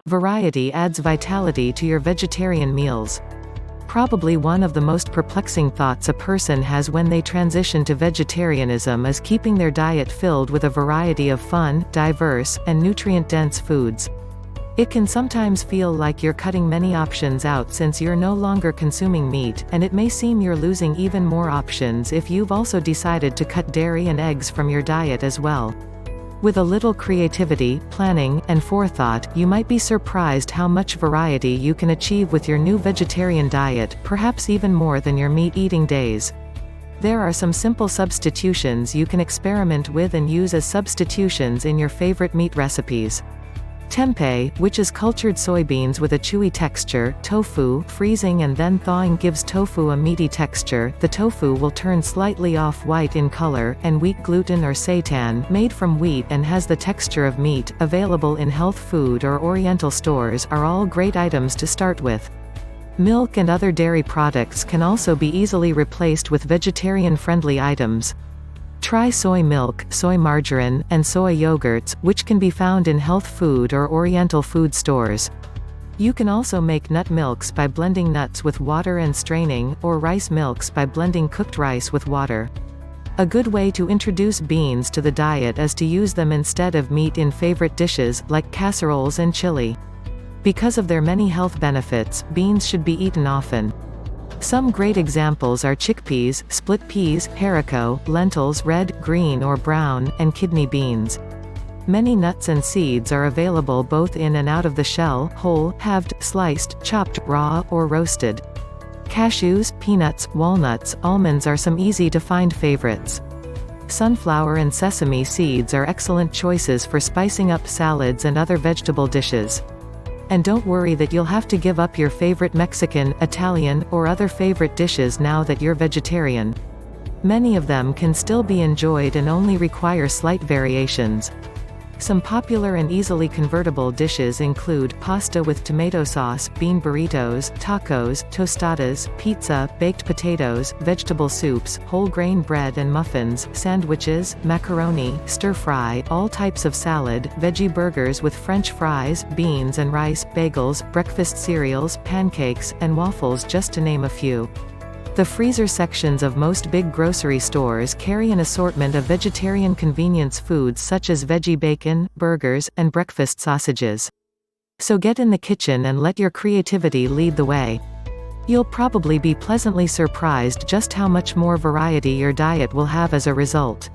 Variety adds vitality to your vegetarian meals. Probably one of the most perplexing thoughts a person has when they transition to vegetarianism is keeping their diet filled with a variety of fun, diverse, and nutrient-dense foods. It can sometimes feel like you're cutting many options out since you're no longer consuming meat, and it may seem you're losing even more options if you've also decided to cut dairy and eggs from your diet as well. With a little creativity, planning, and forethought, you might be surprised how much variety you can achieve with your new vegetarian diet, perhaps even more than your meat-eating days. There are some simple substitutions you can experiment with and use as substitutions in your favorite meat recipes. Tempeh, which is cultured soybeans with a chewy texture. Tofu, freezing and then thawing gives tofu a meaty texture. The tofu will turn slightly off-white in color, and wheat gluten or seitan, made from wheat and has the texture of meat, available in health food or oriental stores, are all great items to start with. Milk and other dairy products can also be easily replaced with vegetarian-friendly items. Try soy milk, soy margarine, and soy yogurts, which can be found in health food or oriental food stores. You can also make nut milks by blending nuts with water and straining, or rice milks by blending cooked rice with water. A good way to introduce beans to the diet is to use them instead of meat in favorite dishes, like casseroles and chili. Because of their many health benefits, beans should be eaten often. Some great examples are chickpeas, split peas, haricot, lentils red, green or brown, and kidney beans. Many nuts and seeds are available both in and out of the shell, whole, halved, sliced, chopped, raw, or roasted. Cashews, peanuts, walnuts, almonds are some easy-to-find favorites. Sunflower and sesame seeds are excellent choices for spicing up salads and other vegetable dishes. And don't worry that you'll have to give up your favorite Mexican, Italian, or other favorite dishes now that you're vegetarian. Many of them can still be enjoyed and only require slight variations. Some popular and easily convertible dishes include pasta with tomato sauce, bean burritos, tacos, tostadas, pizza, baked potatoes, vegetable soups, whole grain bread and muffins, sandwiches, macaroni, stir-fry, all types of salad, veggie burgers with French fries, beans and rice, bagels, breakfast cereals, pancakes, and waffles, just to name a few. The freezer sections of most big grocery stores carry an assortment of vegetarian convenience foods such as veggie bacon, burgers, and breakfast sausages. So get in the kitchen and let your creativity lead the way. You'll probably be pleasantly surprised just how much more variety your diet will have as a result.